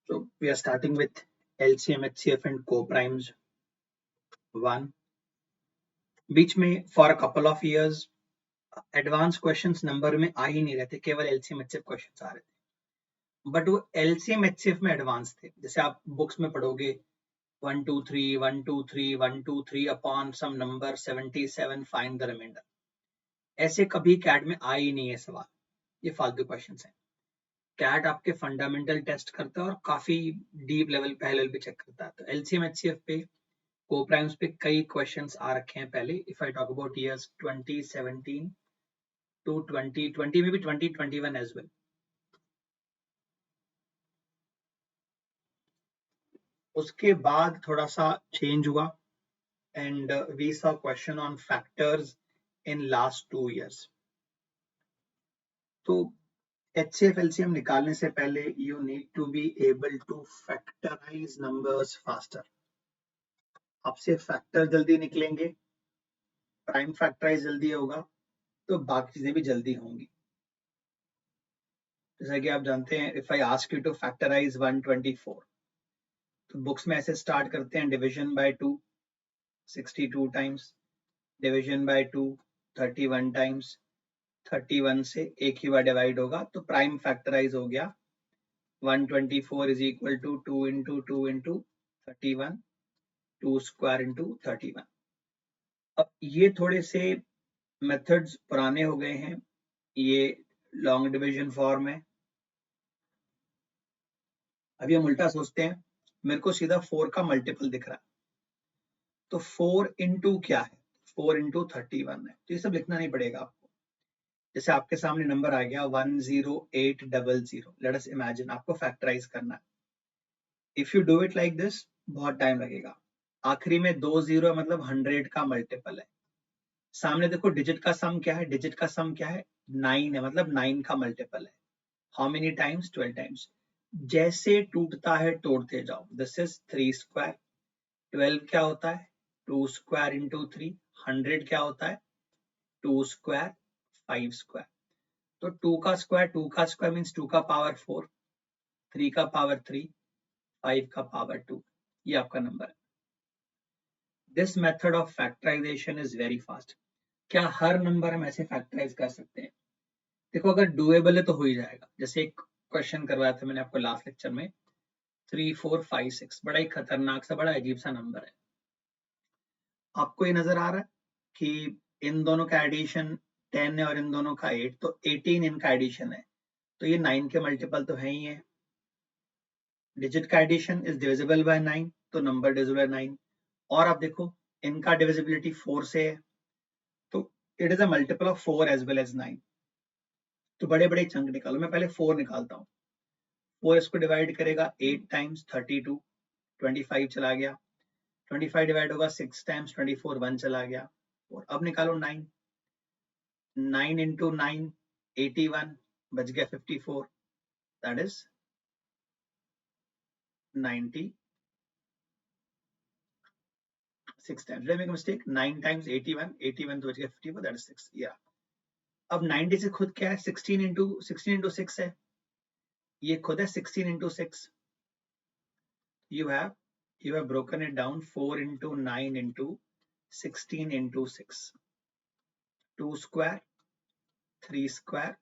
So we are starting with LCM, HCF and co-primes 1. बीच में for a couple of years advance questions number में आ ही नहीं रहे थे, केवल LCM HCF क्वेश्चंस आ रहे थे, बट वो LCM HCF में एडवांस थे. जैसे आप बुक्स में पढ़ोगे 1 2 3 1 2 3 1 2 3 upon some number 77 find the remainder. ऐसे कभी कैट में आ ही नहीं है सवाल, ये फालतू क्वेश्चंस हैं. कैट आपके फंडामेंटल टेस्ट करता है और काफी डीप लेवल पे लेवल पे चेक करता है. तो LCM HCF पे को-प्राइम्स पे कई क्वेश्चंस आ रखे हैं पहले. If I talk about years 2017 to 2020, maybe 2021 as well. उसके बाद थोड़ा सा चेंज हुआ and we saw question on factors in last 2 years. तो HCF LCM निकालने से पहले you need to be able to factorize numbers faster. आपसे फैक्टर जल्दी निकलेंगे, प्राइम फैक्टराइज जल्दी होगा, तो बाकी चीजें भी जल्दी होंगी. जैसा कि आप जानते हैं, if I ask you to factorize 124, तो बुक्स में ऐसे स्टार्ट करते हैं division by 2 62 times, division by 2 31 times, 31 से एक ही बार डिवाइड होगा, तो प्राइम फैक्टराइज हो गया 124 is equal to 2 into 2 into 31, 2 square into 31. अब ये थोड़े से मेथड्स पुराने हो गए हैं, ये लॉन्ग डिवीजन फॉर्म है. अभी हम उल्टा सोचते हैं, मेरे को सीधा 4 का मल्टीपल दिख रहा है, तो 4 इंटू क्या है, 4 इंटू 31 है, तो ये सब लिखना नहीं पड़ेगा आपको. जैसे आपके सामने नंबर आ गया 10800, लेट अस इमेजिन आपको फैक्टराइज करना है. If you do it like this, बहुत टाइम लगेगा. आखिरी में 2 जीरो मतलब 100 का मल्टीपल है. सामने देखो डिजिट का सम क्या है, डिजिट का सम क्या है, 9 है, मतलब 9 का मल्टीपल है. How many times, 12 times. जैसे टूटता है तोड़ते जाओ. दिस इज 3 स्क्वायर, 12 क्या होता है 2 स्क्वायर इंटू 3, 100 क्या होता है 2 स्क्वायर 5 स्क्वायर. तो 2 का स्क्वायर मीन्स 2 का पावर 4, 3 का पावर 3, 5 का पावर 2. ये आपका नंबर है. This method of factorization is very fast. क्या हर नंबर हम ऐसे फैक्टराइज कर सकते हैं? देखो, अगर डुएबल है तो हो ही जाएगा. जैसे एक क्वेश्चन करवाया था मैंने आपको लास्ट लेक्चर में, 3 4 5 6, बड़ा ही खतरनाक सा, बड़ा अजीब सा नंबर है. आपको ये नजर आ रहा है कि इन दोनों का एडिशन 10 है और इन दोनों का 8, तो 18 इनका एडिशन है, तो ये 9 के मल्टीपल तो है ही है. डिजिट का एडिशन इज डिविजिबल बाय 9, तो नंबर डिविजिबल बाय 9. और आप देखो इनका डिविजिबिलिटी 4 से है, तो it is a multiple of 4 as well as 9. तो बड़े बड़े चंक निकालो. मैं पहले 4 निकालता हूँ. 4 इसको डिवाइड करेगा 8 टाइम्स 32, 25 चला गया. 25 डिवाइड होगा 6 टाइम्स 24, 1 चला गया. और अब निकालो 9, 9 इंटू 9 81, बच गया 54, that is 96 times. Did I make a mistake? 9 times 81, 81 तो बच गया 54, that is 6. Yeah. अब 90 से खुद क्या है, 16 into 6 है, ये खुद है 16 into 6. You have broken it down 4 into 9 into 16 into 6. 2 square, 3 square,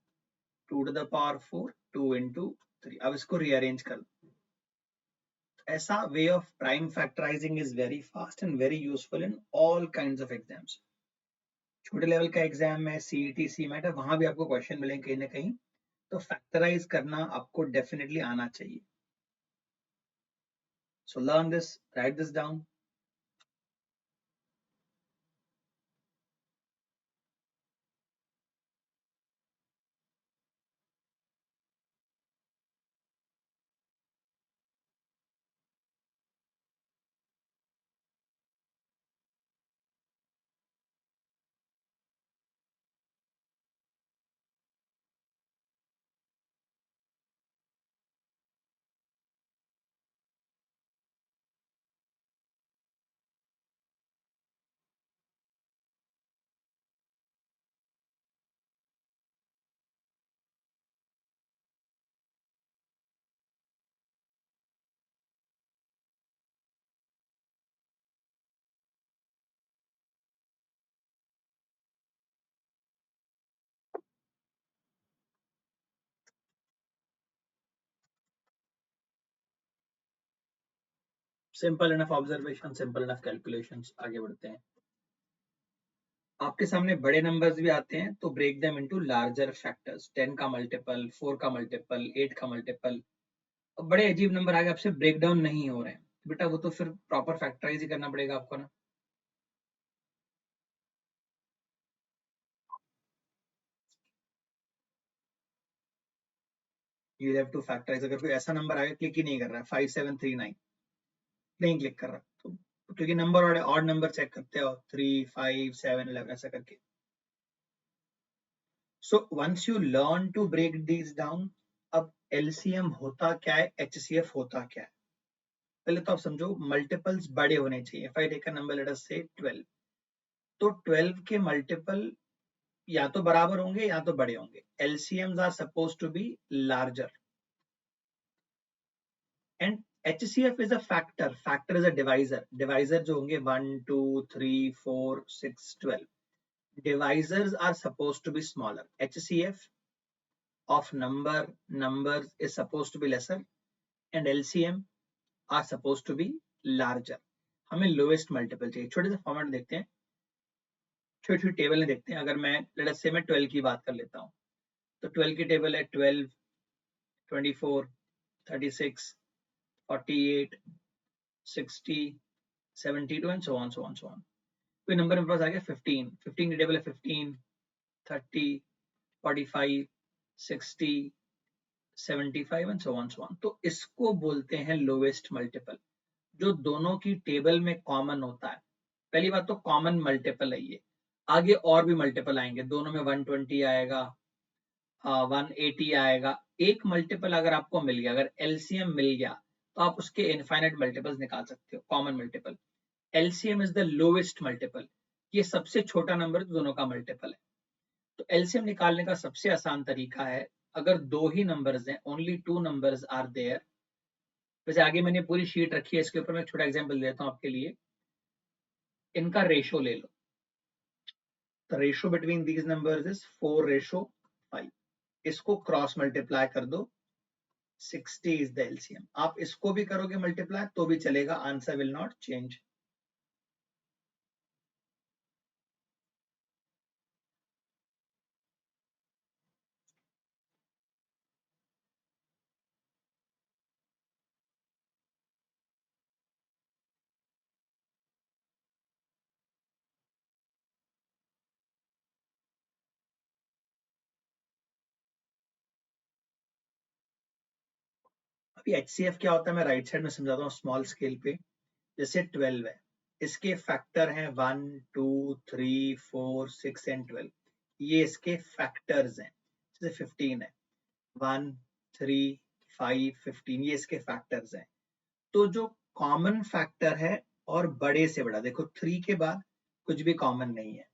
2 to the power 4, 2 into 3. अब इसको rearrange कर लो. ऐसा way of prime factorizing is very fast and very useful in all kinds of exams. छोटे level का exam में CET CMAT है, वहां भी आपको क्वेश्चन मिलेंगे कहीं ना कहीं, तो फैक्टराइज करना आपको डेफिनेटली आना चाहिए. So learn this, write this down. Simple enough observation, simple enough calculations. आगे बढ़ते हैं। आपके सामने बड़े नंबर्स भी आते हैं तो break them into larger factors. 10 का मल्टीपल, 4 का मल्टीपल, 8 का मल्टीपल। अब बड़े अजीब नंबर आगे आपसे ब्रेक डाउन नहीं हो रहे हैं बेटा, वो तो फिर प्रॉपर फैक्टराइज ही करना पड़ेगा आपको ना। You have to factorize. अगर कोई ऐसा नंबर आगे क्लिक ही नहीं कर रहा है 5739 नहीं क्लिक कर रहा तो क्योंकि नंबर और ऑड नंबर चेक करते हो 3 5 7 11 ऐसा करके। So once you learn to break these down, अब एलसीएम होता क्या है, एचसीएफ होता क्या है, पहले तो आप समझो मल्टीपल्स बड़े होने चाहिए। If I take a number let us say 12, तो 12 के मल्टीपल या तो बराबर होंगे या तो बड़े होंगे। LCMs are suppose to be larger and HCF is a factor, factor is a divisor, divisor जो होंगे 1 2 3 4 6 12, divisors are supposed to be smaller. HCF of numbers is supposed to be lesser and LCM are supposed to be larger. हमें lowest multiple चाहिए। छोटे से format देखते हैं, छोटी छोटी टेबल में देखते हैं। अगर मैं लेट अस से मैं 12 की बात कर लेता हूँ तो 12 की टेबल है 12 24 36 48 60 72 and so on so on so on. कोई नंबर मेरे पास आ गया 15, 15 की टेबल है 15 30 45 60 75 and so on so on. तो इसको बोलते हैं लोएस्ट मल्टीपल, जो दोनों की टेबल में कॉमन होता है। पहली बात तो कॉमन मल्टीपल है ये। आगे और भी मल्टीपल आएंगे, दोनों में 120 आएगा, 180 आएगा। एक मल्टीपल अगर आपको मिल गया, अगर एलसीएम मिल गया तो आप उसके इनफाइनाइट मल्टीपल्स निकाल सकते हो। Common multiple LCM is the lowest multiple, ये सबसे छोटा नंबर दोनों का मल्टीपल है। तो एलसीएम निकालने का सबसे आसान तरीका है, अगर दो ही नंबर्स हैं, only two numbers are there. वैसे आगे मैंने पूरी शीट रखी है, इसके ऊपर मैं छोटा एग्जांपल देता हूं आपके लिए। इनका रेशो ले लो, the ratio between these numbers is 4:5। इसको क्रॉस मल्टीप्लाई कर दो, 60 इज द एलसीएम। आप इसको भी करोगे मल्टीप्लाई तो भी चलेगा, आंसर विल नॉट चेंज। अभी एचसीएफ क्या होता है मैं राइट साइड में समझाता हूँ स्मॉल स्केल पे। जैसे 12 है, इसके फैक्टर हैं 1 2 3 4 6 एंड 12, ये इसके फैक्टर्स हैं। जैसे 15 है, 1 3 5 15, ये इसके फैक्टर्स हैं। तो जो कॉमन फैक्टर है और बड़े से बड़ा, देखो 3 के बाद कुछ भी कॉमन नहीं है,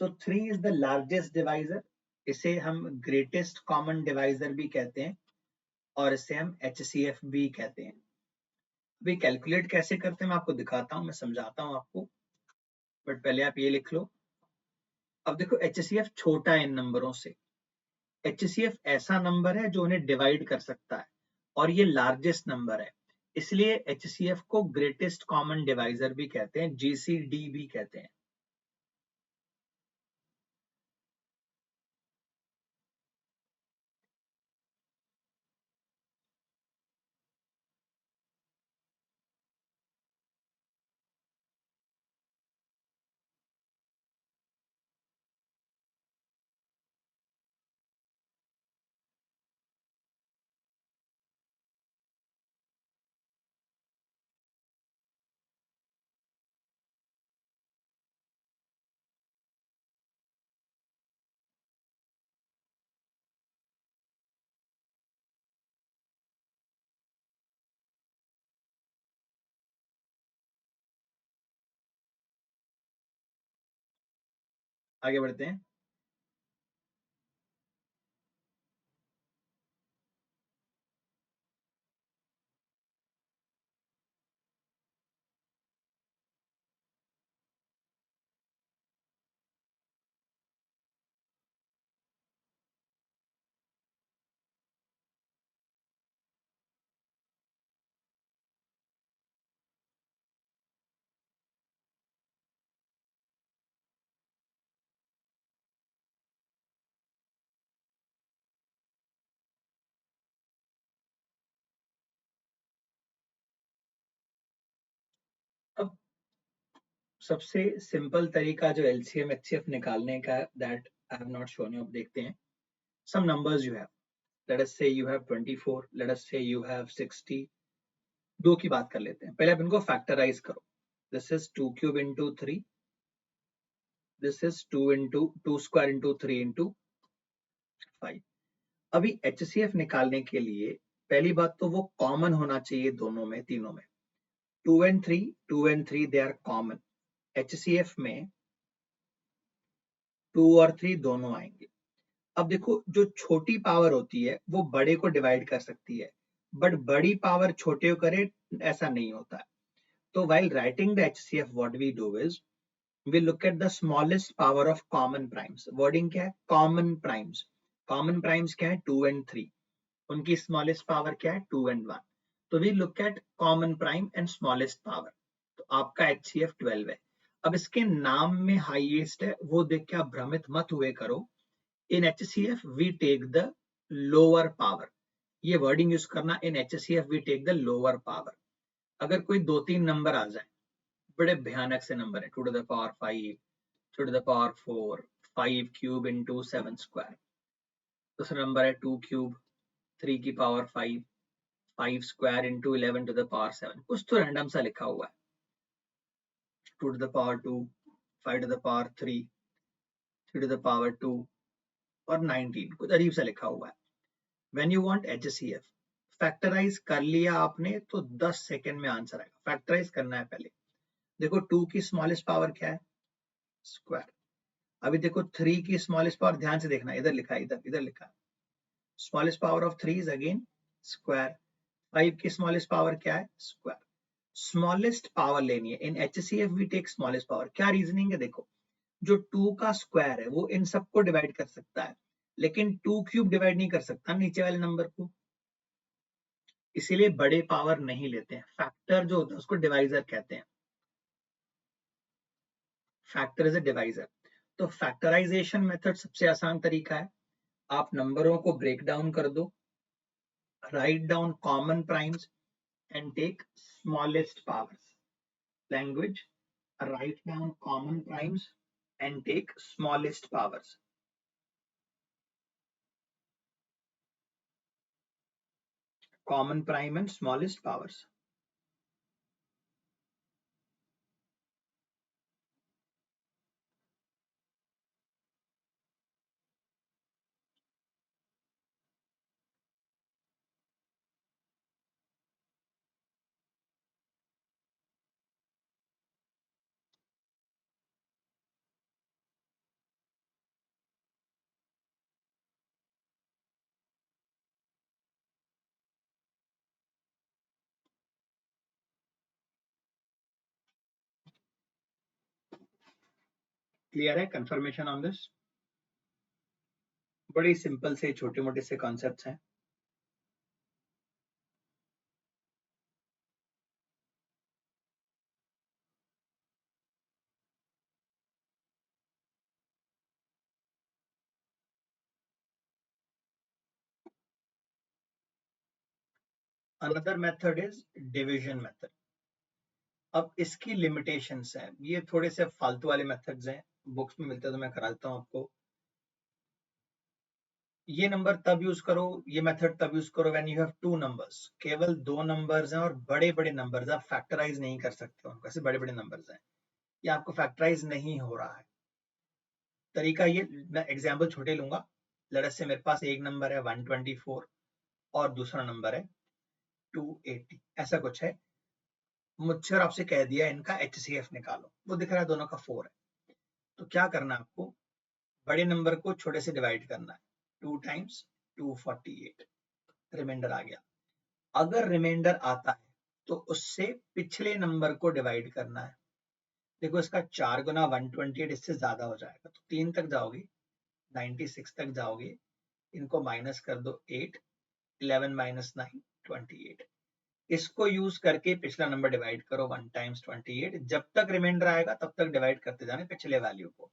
तो 3 इज द लार्जेस्ट डिवाइजर। इसे हम ग्रेटेस्ट कॉमन डिवाइजर भी कहते हैं और इसे हम HCF भी कहते हैं। अभी कैलकुलेट कैसे करते हैं मैं आपको दिखाता हूँ, मैं समझाता हूँ आपको, बट पहले आप ये लिख लो। अब देखो HCF छोटा है इन नंबरों से। HCF ऐसा नंबर है जो उन्हें डिवाइड कर सकता है और ये लार्जेस्ट नंबर है, इसलिए HCF को ग्रेटेस्ट कॉमन डिवाइजर भी कहते हैं, GCD भी कहते हैं। आगे बढ़ते हैं। सबसे सिंपल तरीका जो एलसीएम एचसीएफ निकालने का that I have not shown you, अब देखते हैं. Some numbers you have, let us say you have 24, late us say you have 60. दो की बात कर लेते हैं. पहले आप इनको फैक्टराइज करो. This is 2 cube into 3, this is 2 square into 3 into 5. अभी एचसीएफ निकालने के लिए पहली बात तो वो कॉमन होना चाहिए दोनों में, तीनों में. 2 and 3 they are common. HCF में 2 और 3 दोनों आएंगे. अब देखो, जो छोटी पावर होती है वो बड़े को डिवाइड कर सकती है, बट बड़ी पावर छोटे को करे ऐसा नहीं होता है. तो while writing the HCF, what we do is we look at the smallest power of common primes. Wording क्या है? Common primes. Common primes क्या है? 2 and 3. उनकी smallest power क्या है? 2 and 1. तो we look at common prime and smallest power. तो आपका HCF 12 है. अब इसके नाम में हाईएस्ट है वो देख के आप भ्रमित मत हुए करो. In HCF we take the lower power. ये वर्डिंग यूज करना. In HCF we take the lower power. अगर कोई 2-3 नंबर आ जाए, बड़े भयानक से नंबर है, 2 to the power 5, 2 to the power 4, 5 cube into 7 square. दूसरा नंबर है 2 क्यूब 3 की power 5, 5 square into 11 to the power 7. कुछ तो रैंडम सा लिखा हुआ है. 2 to the power 2, 5 to the power 3, 3 to the power 2 और 19. कुछ अजीब सा लिखा हुआ है. When you want HCF, factorize कर लिया आपने तो 10 सेकेंड में आंसर आएगा. फैक्टराइज करना है पहले. देखो 2 की स्मॉलेस्ट पावर क्या है? स्क्वायर. अभी देखो 3 की स्मॉलेस्ट पावर, ध्यान से देखना, इधर लिखा है, इधर लिखा है. Smallest power of 3 is again square. 5 की स्मॉलेस्ट पावर क्या है? स्क्वायर. स्मॉलेस्ट पावर लेनी है. In HCF we take smallest power. क्या रीजनिंग है? देखो, जो 2 का स्क्वायर है वो इन सबको डिवाइड कर सकता है, लेकिन 2 क्यूब डिवाइड नहीं कर सकता नीचे वाले नंबर को. इसीलिए बड़े पावर नहीं लेते हैं. फैक्टर जो होता है उसको डिवाइजर कहते हैं. Factor is a divisor. तो फैक्टराइजेशन मेथड सबसे आसान तरीका है. आप नंबरों को ब्रेक डाउन कर दो, write down common primes and take smallest powers. Language, write down common primes and take smallest powers. Common prime and smallest powers. Clear है? Confirmation on this? बड़ी सिंपल से छोटे मोटे से कॉन्सेप्ट्स हैं. Another method is division method. अब इसकी limitations हैं. ये थोड़े से फालतू वाले मेथड्स हैं, बुक्स में मिलते हैं तो मैं करा देता हूँ आपको. ये नंबर तब यूज करो, ये मेथड तब यूज करो when you have two numbers. केवल दो नंबर्स हैं और बड़े बड़े नंबर्स, आप फैक्टराइज नहीं कर सकते हो. कैसे बड़े बड़े नंबर्स हैं, ये आपको फैक्टराइज नहीं हो रहा है. तरीका ये, मैं एग्जांपल छोटे लूंगा. लेट्स से मेरे पास एक नंबर है 124 और दूसरा नंबर है 280, ऐसा कुछ है. मुझसे और आपसे कह दिया इनका एचसीएफ निकालो. वो दिख रहा है दोनों का 4 है. तो क्या करना है आपको? बड़े नंबर को छोटे से डिवाइड करना है. 2 टाइम्स 248, रिमाइंडर आ गया. अगर रिमाइंडर आता है तो उससे पिछले नंबर को डिवाइड करना है. देखो, इसका 4 गुना 128, इससे ज्यादा हो जाएगा. तो 3 तक जाओगे, 96 तक जाओगे, इनको माइनस कर दो 8, 11 माइनस 9, 28. इसको यूज करके पिछला नंबर डिवाइड करो. 1 टाइम्स 28. जब तक रिमाइंडर आएगा तब तक डिवाइड करते जाने पिछले वैल्यू को.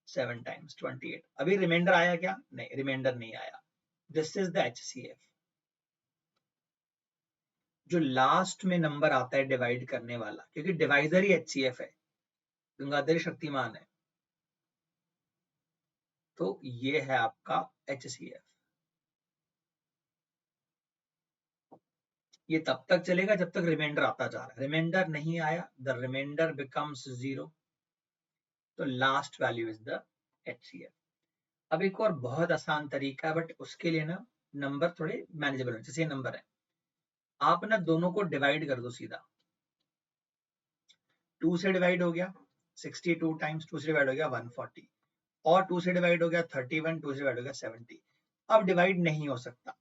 7 टाइम्स 28. अभी रिमाइंडर आया क्या? नहीं, रिमाइंडर नहीं आया. This is the HCF. जो लास्ट में नंबर आता है डिवाइड करने वाला, क्योंकि डिवाइजर ही एचसीएफ है. गंगाधर शक्तिमान है। तो ये है आपका HCF। ये तब तक चलेगा जब तक रिमाइंडर आता जा रहा है। रिमाइंडर नहीं आया, द रिमाइंडर बिकम्स 0, तो last value is the HCF। अब एक और बहुत आसान तरीका है, बट उसके लिए ना नंबर थोड़े मैनेजेबल होने। जैसे नंबर है, आप ना दोनों को डिवाइड कर दो सीधा। 2 से डिवाइड हो गया 62 टाइम्स 2 से डिवाइड हो गया 140, और 2 से डिवाइड हो गया 31, 2 से डिवाइड हो गया 70। अब डिवाइड नहीं हो सकता।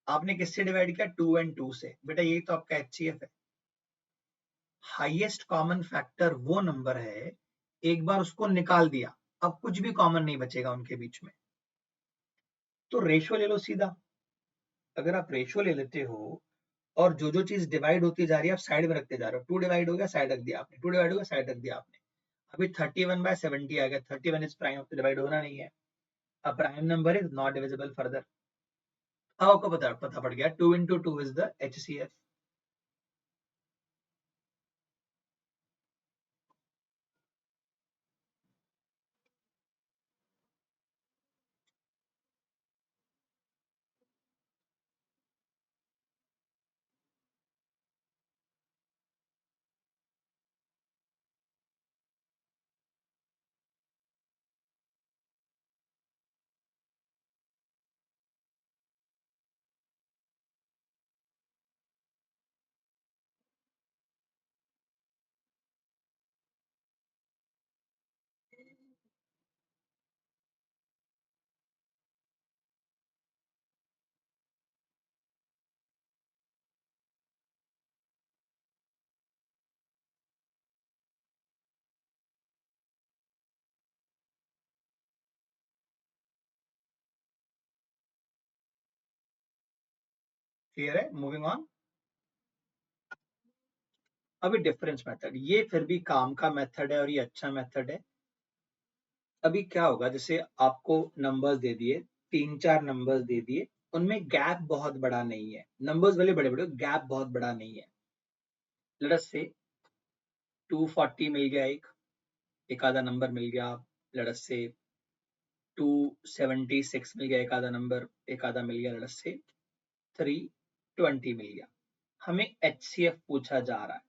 आपने किससे डिवाइड किया? 2 और 2 से। बेटा यही तो आपका HCF है। हाईएस्ट कॉमन फैक्टर वो नंबर है, एक बार उसको निकाल दिया, अब कुछ भी कॉमन नहीं बचेगा उनके बीच में। तो रेशियो ले लो सीधा। अगर आप रेशियो ले लेते हो और जो जो चीज डिवाइड होती जा रही है आप साइड में रखते जा रहे हो। 2 डिवाइड हो गया, साइड रख दिया आपने। 2 डिवाइड हो गया, साइड रख दिया आपने। अभी 31/70 आ गया। 31 इज प्राइम, तो डिवाइड होना नहीं है। A prime number is not divisible further. अब आपको पता पड़ गया 2 into 2 is the HCF। Clear है? Moving on. अभी डिफरेंस मेथड, ये फिर भी काम का मेथड है और ये अच्छा मेथड है। अभी क्या होगा, जैसे आपको नंबर्स दे दिए, 3-4 नंबर्स दे दिए, उनमें गैप बहुत बड़ा नहीं है। नंबर्स भले बड़े बड़े, गैप बहुत बड़ा नहीं है। लेट अस से 240 मिल गया, एक आधा नंबर मिल गया। लेट अस से 276 मिल गया, एक आधा मिल गया। लेट अस से 320 मिल गया। हमें HCF पूछा जा रहा है,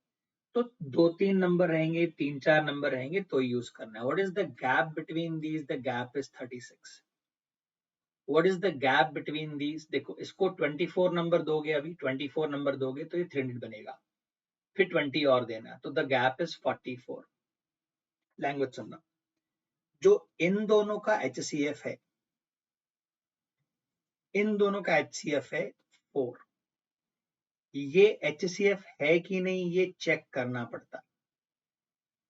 तो 2-3 नंबर रहेंगे, 3-4 नंबर रहेंगे तो यूज करना है। What is the gap between these? The gap is 36। What is the gap between these? देखो, इसको 24 नंबर दोगे, अभी 24 नंबर दोगे तो ये 300 बनेगा, फिर 20 और देना है, तो द गैप इज 44। लैंग्वेज सुनना, जो इन दोनों का HCF है, इन दोनों का HCF है 4। ये HCF है कि नहीं ये चेक करना पड़ता,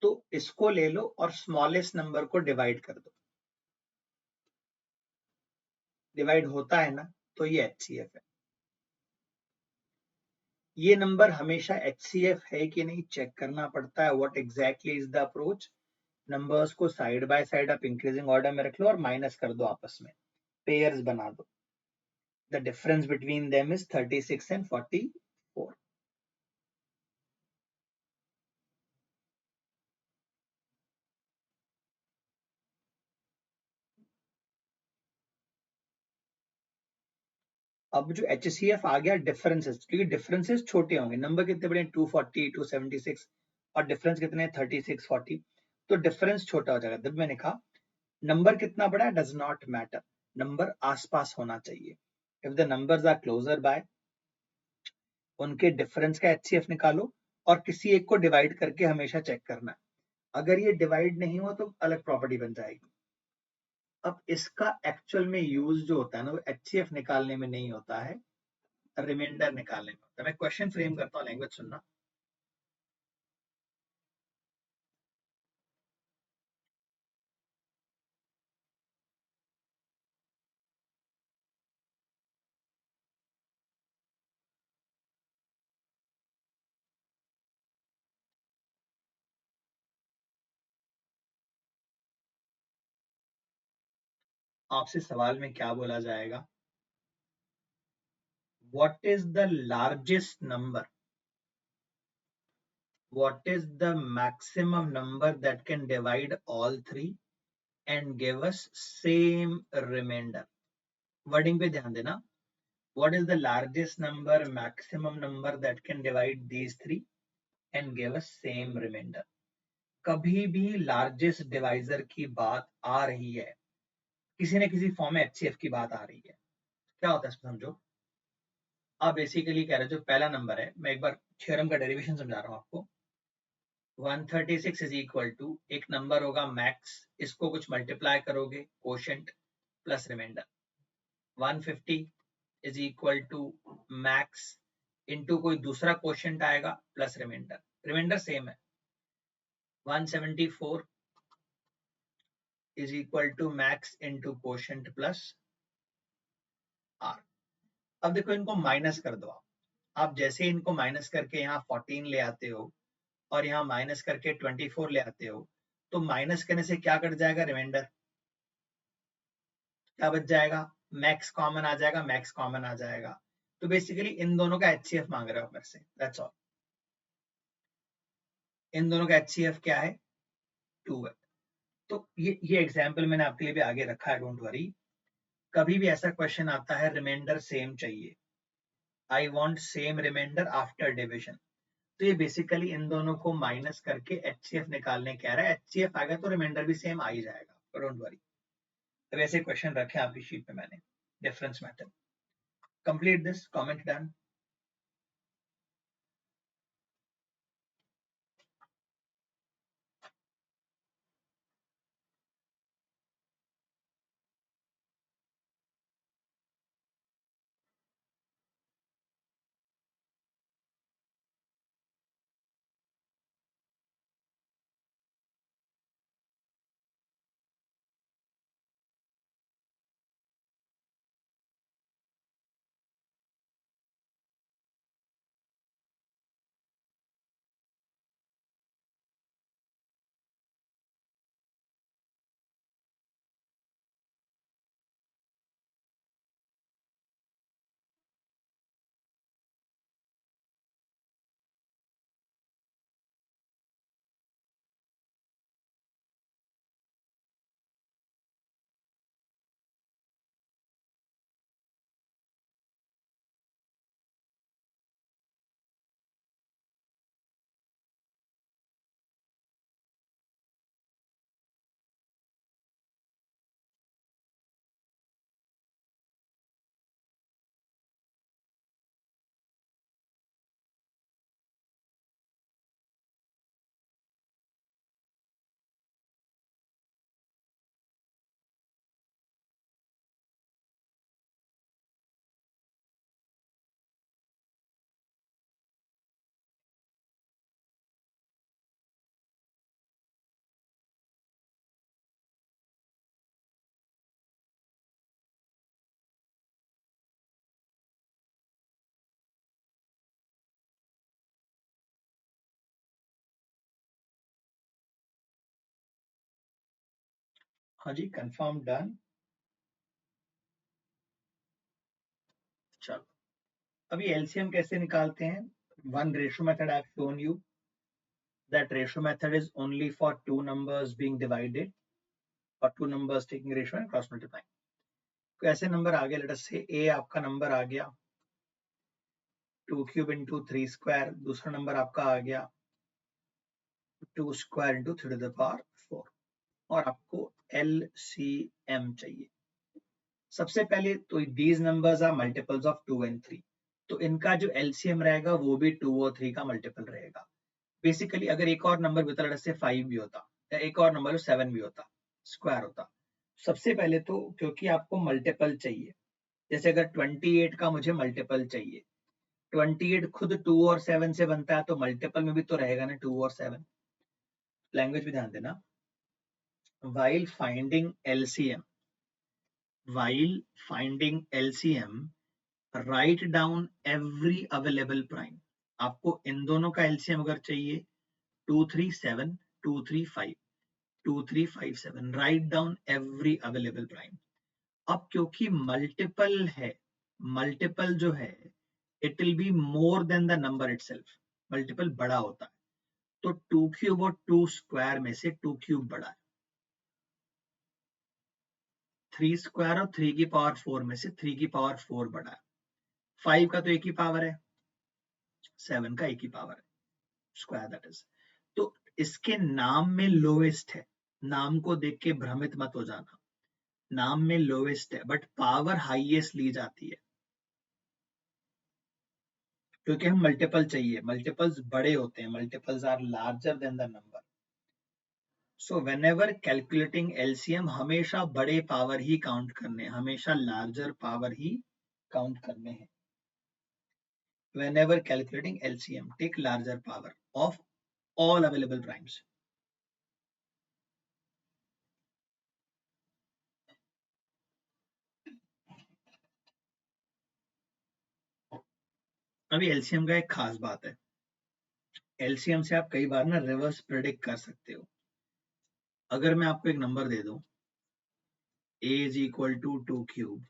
तो इसको ले लो और स्मॉलेस्ट नंबर को डिवाइड कर दो। डिवाइड होता है ना, तो ये HCF है। ये नंबर हमेशा HCF है कि नहीं चेक करना पड़ता है। What exactly is the approach? Numbers को साइड बाय साइड आप इंक्रीजिंग ऑर्डर में रख लो और माइनस कर दो आपस में, पेयर्स बना दो। The difference between them is 36 and 44। अब जो HCF आ गया डिफरेंसेस, क्योंकि डिफरेंसेस छोटे होंगे। नंबर कितने बड़े? 240, 276, और डिफरेंस कितने? 36, 40। तो डिफरेंस छोटा हो जाएगा। जब मैंने कहा नंबर कितना बड़ा है डज नॉट मैटर, नंबर आसपास होना चाहिए। If the numbers are closer by, उनके डिफरेंस का HCF निकालो और किसी एक को डिवाइड करके हमेशा चेक करना है। अगर ये डिवाइड नहीं हुआ तो अलग प्रॉपर्टी बन जाएगी। अब इसका एक्चुअल में यूज जो होता है ना, वो HCF निकालने में नहीं होता है, रिमाइंडर निकालने में होता है। मैं क्वेश्चन फ्रेम करता हूँ, लैंग्वेज सुनना। आपसे सवाल में क्या बोला जाएगा? What is the largest number? what is the maximum number that can divide all three and give us same remainder. Wording पे ध्यान देना. What is the largest number, maximum number that can divide these three and give us same remainder? कभी भी largest divisor की बात आ रही है, किसी न किसी फॉर्म में HCF की बात आ रही है. क्या होता है इसमें समझो. आप बेसिकली कह रहे हो जो पहला नंबर है, मैं एक बार थ्योरम का डेरिवेशन समझा रहा हूं आपको. 136 इज इक्वल टू एक नंबर होगा मैक्स, इसको कुछ मल्टीप्लाई करोगे quotient plus remainder. 150 is equal to max into कोई दूसरा कोशेंट आएगा प्लस रिमाइंडर. रिमाइंडर सेम है. 174 is equal to max into quotient plus r. अब देखो इनको माइनस कर दो. आप जैसे इनको माइनस करके यहाँ 14 ले आते हो और यहाँ माइनस करके 24 ले आते हो, तो माइनस करने से क्या कट जाएगा, रिमाइंडर. क्या बच जाएगा, मैक्स कॉमन आ जाएगा, मैक्स कॉमन आ जाएगा. तो बेसिकली इन दोनों का HCF मांग रहे हो मेरे से, दैट्स ऑल. इन दोनों का HCF क्या है, 2 है. तो ये एग्जांपल मैंने आपके लिए भी आगे रखा है, डोंट वरी. कभी भी ऐसा क्वेश्चन आता है रिमाइंडर सेम चाहिए, I want same remainder after division, तो ये बेसिकली इन दोनों को माइनस करके HCF निकालने कह रहा है. HCF आ गया तो रिमाइंडर भी सेम आ ही जाएगा, डोंट वरी. अब ऐसे क्वेश्चन रखे आपकी शीट पे मैंने, difference method. Complete this, comment done. हाँ जी, कंफर्म डन. चलो अभी LCM कैसे निकालते हैं. One ratio method I've shown you. That ratio method is only for two numbers being divided or two numbers taking ratio and cross multiplying. तो ऐसे number आ गया, late us से A आपका नंबर आ गया 2 cube into 3 square, दूसरा number आपका आ गया 2 square into 3 to the power 4, और आपको LCM चाहिए. सबसे पहले तो these numbers are multiples of 2 and 3, तो इनका जो LCM रहेगा वो भी 2 और 3 का मल्टीपल रहेगा. बेसिकली अगर एक और नंबर भी होता, जैसे 5 भी होता या एक और नंबर 7 भी होता, स्क्वायर होता. सबसे पहले तो क्योंकि आपको मल्टीपल चाहिए, जैसे अगर 28 का मुझे मल्टीपल चाहिए, 28 खुद 2 और 7 से बनता है, तो मल्टीपल में भी तो रहेगा ना 2 और 7. लैंग्वेज भी ध्यान देना. while finding LCM, write down every available prime. आपको इन दोनों का LCM अगर चाहिए 237, 235, 2357, write down every available prime. अब क्योंकि मल्टीपल है, मल्टीपल जो है it will be more than the number itself. Multiple बड़ा होता है, तो 2 क्यूब और 2 स्क्वायर में से 2 क्यूब बड़ा है, 3 स्क्वायर और 3 की पावर 4 में से 3 की पावर 4 बड़ा है, 5 का तो एक ही पावर है, 7 का एक ही पावर है, स्क्वायर दैट इज। तो इसके नाम में लोएस्ट है, नाम को देख के भ्रमित मत हो जाना, नाम में लोएस्ट है बट पावर हाईएस्ट ली जाती है, क्योंकि हम मल्टीपल चाहिए, मल्टीपल्स बड़े होते हैं, multiples are larger than the number. So whenever calculating LCM हमेशा बड़े पावर ही काउंट करने, हमेशा लार्जर पावर ही काउंट करने हैं। Whenever calculating LCM, take larger power of all available primes. अभी एलसीएम का एक खास बात है, एलसीएम से आप कई बार ना रिवर्स प्रेडिक्ट कर सकते हो। अगर मैं आपको एक नंबर दे दूं a is equal to 2 cube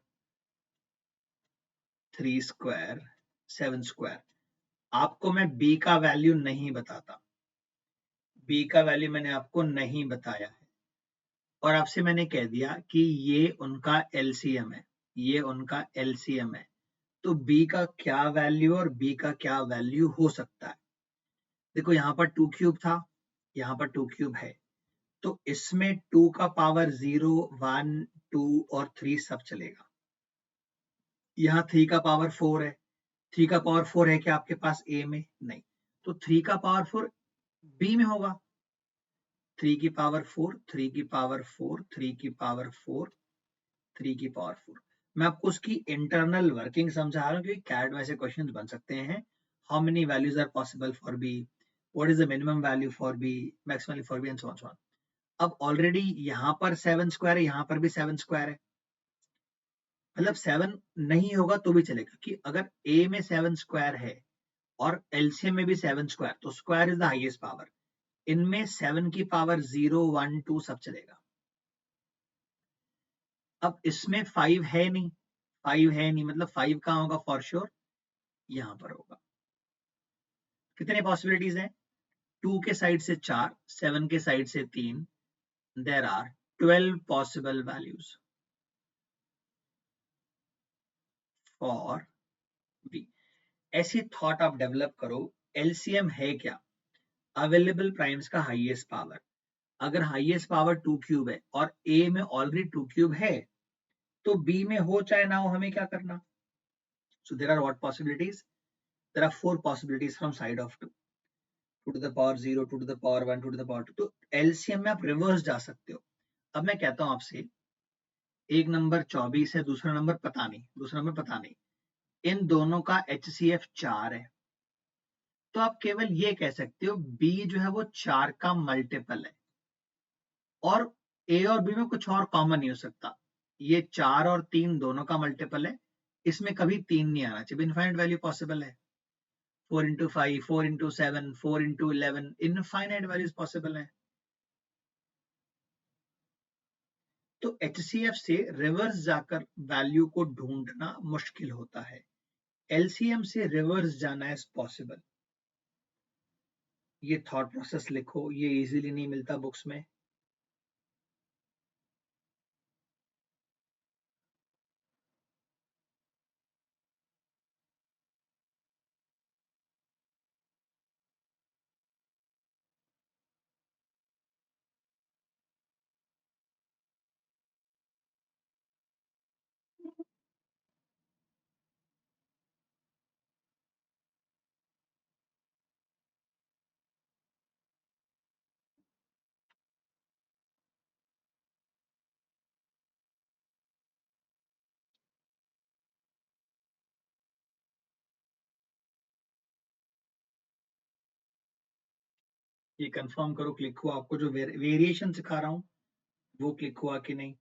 3 square 7 square, आपको मैं b का वैल्यू नहीं बताता, b का वैल्यू मैंने आपको नहीं बताया है, और आपसे मैंने कह दिया कि ये उनका एलसीएम है, ये उनका एलसीएम है, तो b का क्या वैल्यू और b का क्या वैल्यू हो सकता है। देखो यहाँ पर 2 क्यूब था, यहाँ पर 2 क्यूब है, तो इसमें 2 का पावर 0 1 2 और 3 सब चलेगा। यहाँ 3 का पावर 4 है, 3 का पावर 4 है क्या आपके पास a में? नहीं, तो 3 का पावर 4 b में होगा, 3 की पावर 4 3 की पावर 4 3 की पावर 4 3 की पावर 4। मैं आपको उसकी इंटरनल वर्किंग समझा रहा हूँ, क्योंकि कैड में ऐसे क्वेश्चंस बन सकते हैं, how many values are possible for B, what is the minimum value for B, maximum for B and so on. अब ऑलरेडी यहाँ पर 7 स्क्वायर है, यहाँ पर भी 7 स्क्वायर है, मतलब 7 नहीं होगा तो भी चलेगा, कि अगर a में 7 स्क्वायर है और एलसीएम में भी 7 स्क्वायर, तो square is the highest power, इनमें 7 की पावर 0 1 2 सब चलेगा। अब इसमें 5 है नहीं, 5 है नहीं, मतलब 5 कहाँ होगा फॉर श्योर, यहाँ पर होगा। कितने पॉसिबिलिटीज हैं? 2 के साइड से 4, 7 के साइड से 3, there are 12 possible values for B. ऐसी थॉट आप डेवलप करो, एलसीएम है क्या? अवेलेबल प्राइम्स का हाईएस्ट पावर। अगर हाईएस्ट पावर 2 क्यूब है और ए में ऑलरेडी 2 क्यूब है, तो बी में हो चाहे ना हो, हमें क्या करना? So there are what possibilities? There are 4 possibilities from side of 2, 2 to the power 0, 2 to the power 1, 2 to the power 2। तो एलसीएम में आप रिवर्स जा सकते हो। अब मैं कहता हूं आपसे, एक नंबर 24 है, दूसरा नंबर पता नहीं, दूसरा नंबर पता नहीं, इन दोनों का HCF 4 है, तो आप केवल ये कह सकते हो B जो है वो 4 का मल्टीपल है, और A और B में कुछ और कॉमन नहीं हो सकता, ये 4 और 3 दोनों का मल्टीपल है, इसमें कभी 3 नहीं आना चाहिए, इनफाइनाइट वैल्यू पॉसिबल है, 4 into 5 4 into 7 4 into 11 infinite values possible है। तो HCF से रिवर्स जाकर वैल्यू को ढूंढना मुश्किल होता है, एलसीएम से रिवर्स जाना इज पॉसिबल। ये थॉट प्रोसेस लिखो, ये इजीली नहीं मिलता बुक्स में। ये कंफर्म करो क्लिक हुआ, आपको जो वेरिएशन सिखा रहा हूं वो क्लिक हुआ कि नहीं?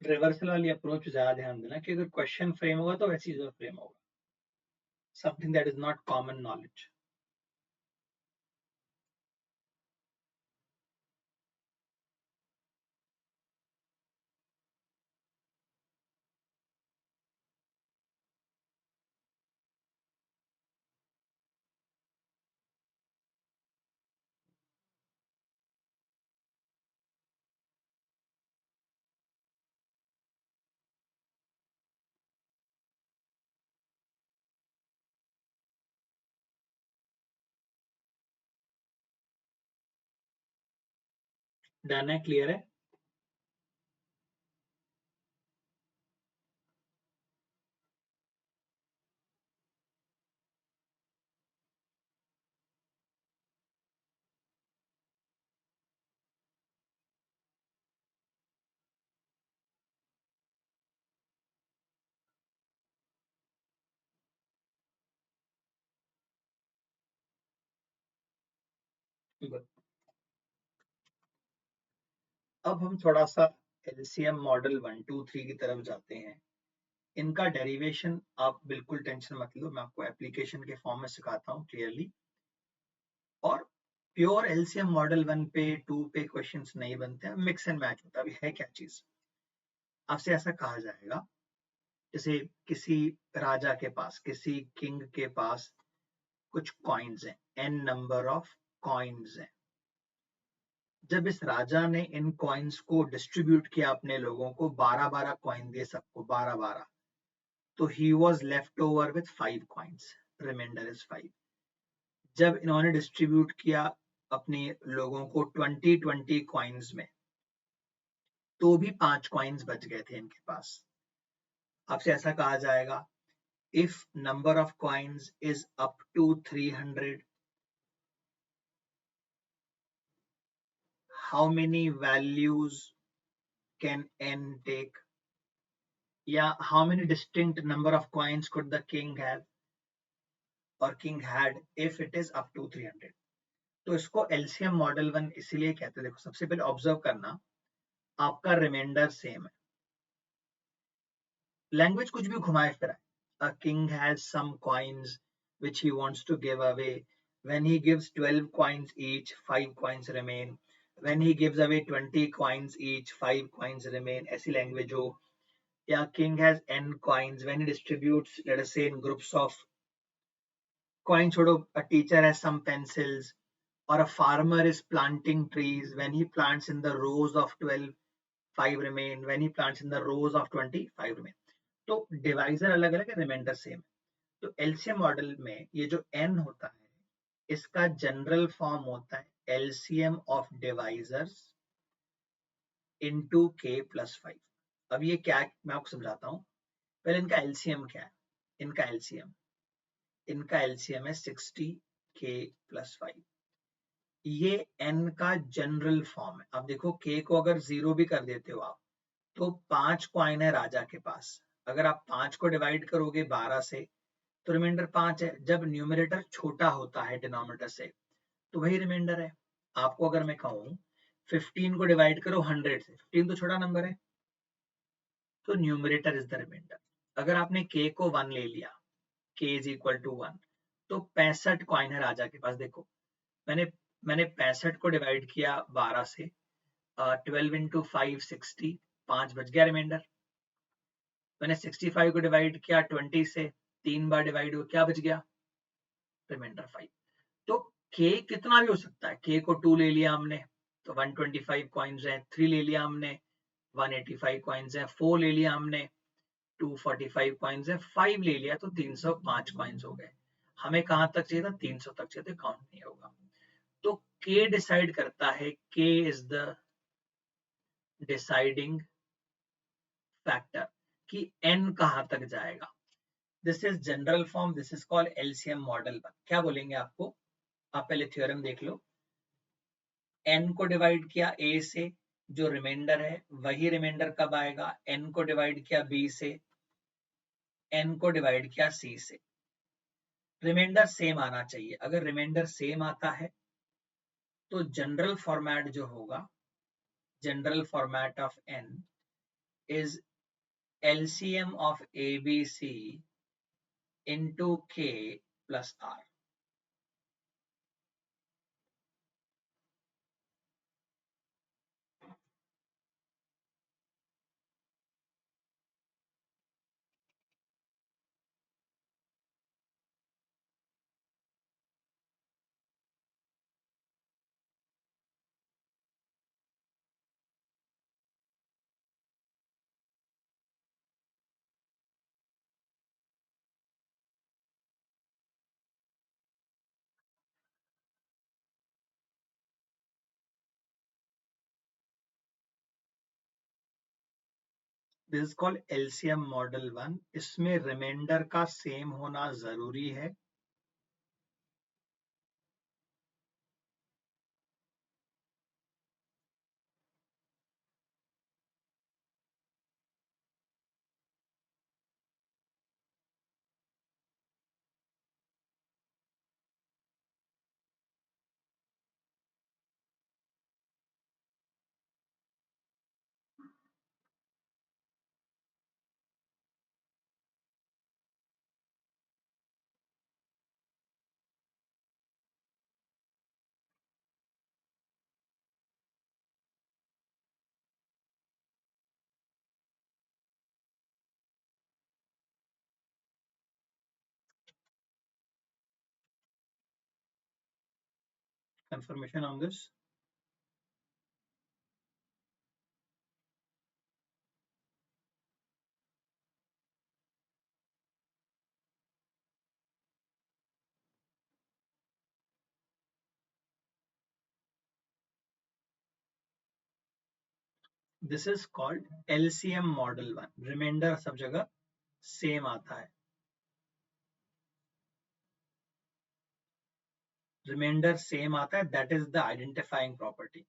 रिवर्सल वाली अप्रोच ज्यादा ध्यान देना कि अगर क्वेश्चन फ्रेम होगा तो वैसी जो फ्रेम होगा, something that is not common knowledge. Done है, क्लियर है? गुड। अब हम थोड़ा सा एलसीएम मॉडल 1 2 3 की तरफ जाते हैं। इनका डेरिवेशन आप बिल्कुल टेंशन मत लो, मैं आपको एप्लीकेशन के फॉर्म में सिखाता हूँ क्लियरली। और प्योर एलसीएम मॉडल 1 पे 2 पे क्वेश्चंस नहीं बनते हैं, मिक्स एंड मैच होता है। अभी है क्या चीज, आपसे ऐसा कहा जाएगा जैसे किसी राजा के पास, किसी किंग के पास कुछ कॉइन्स हैं, n नंबर ऑफ कॉइन्स हैं। जब इस राजा ने इन कॉइन्स को डिस्ट्रीब्यूट किया अपने लोगों को, 12-12 कॉइन दिए सबको, 12-12, तो he was left over with 5 coins, remainder is 5। जब इन्होंने डिस्ट्रीब्यूट किया अपने लोगों को 20-20 कॉइन्स में, तो भी 5 कॉइन्स बच गए थे इनके पास। आपसे ऐसा कहा जाएगा, if number of coins is up to 300, how many values can n take, या how many distinct number of coins could the king have or king had if it is up to 300। तो इसको LCM model 1 इसीलिए कहते हैं। देखो सबसे पहले observe करना, आपका रिमाइंडर सेम है, लैंग्वेज कुछ भी घुमाए फिराए। A king has some coins which he wants to give away. When he gives 12 coins each, 5 coins remain. When he gives away 20 coins each, 5 coins remain। ऐसी लैंग्वेज हो, या king has n coins, when he distributes, let us say in groups of coin छोड़ो, a teacher has some pencils, or a farmer is planting trees, when he plants in the rows of 12, 5 remain, when he plants in the rows of 20, 5 remain। तो divisor अलग अलग है, remainder same है। तो LCM model में ये जो n होता है, इसका जनरल फॉर्म होता है LCM of divisors into k plus 5। अब ये क्या है मैं आपको समझाता हूँ। पहले इनका एलसीएम क्या है, इनका एलसीएम है 60k प्लस 5। ये n का जनरल फॉर्म है। अब देखो k को अगर 0 भी कर देते हो आप, तो 5 कॉइन है राजा के पास। अगर आप 5 को डिवाइड करोगे 12 से, तो रिमाइंडर 5 है। जब न्यूमरेटर छोटा होता है डिनोमिनेटर से, तो वही रिमाइंडर है। आपको अगर मैं कहूँ 15 को डिवाइड करो 100 से, 15 तो छोटा नंबर है, तो न्यूमरेटर इज द रिमाइंडर। अगर आपने k को 1 ले लिया, k इज इक्वल टू 1, तो 65 कॉइन है राजा के पास। देखो मैंने मैंने 65 को डिवाइड किया 12 से, 12 इंटू 5 60, 5 बच गया रिमाइंडर। मैंने 65 को डिवाइड किया 20 से, 3 बार डिवाइड हो, क्या बच गया, रिमाइंडर 5। तो k कितना भी हो सकता है, k को 2 ले लिया हमने तो 125 कॉइन्स है, 3 ले लिया हमने 185 कॉइन्स है, 4 ले लिया हमने 245 कॉइन्स है, 5 ले लिया तो 305 कॉइन्स हो गए। हमें कहां तक चाहिए था, 300 तक चाहिए, तो काउंट नहीं होगा। तो k डिसाइड करता है, k is the deciding factor कि n कहां तक जाएगा। This is general form, this is called LCM model. क्या बोलेंगे आपको, आप पहले थ्योरम देख लो। n को डिवाइड किया a से, जो रिमाइंडर है वही रिमाइंडर कब आएगा, n को डिवाइड किया b से, n को डिवाइड किया c से। रिमाइंडर सेम आना चाहिए। अगर रिमाइंडर सेम आता है तो जनरल फॉर्मेट जो होगा, general format of n is LCM of ABC into K plus R. This is called LCM model 1. इसमें रिमाइंडर का सेम होना जरूरी है. Confirmation on this? This is called LCM model 1. Reminder सब जगह सेम आता है. रिमाइंडर सेम आता है, that is the identifying property.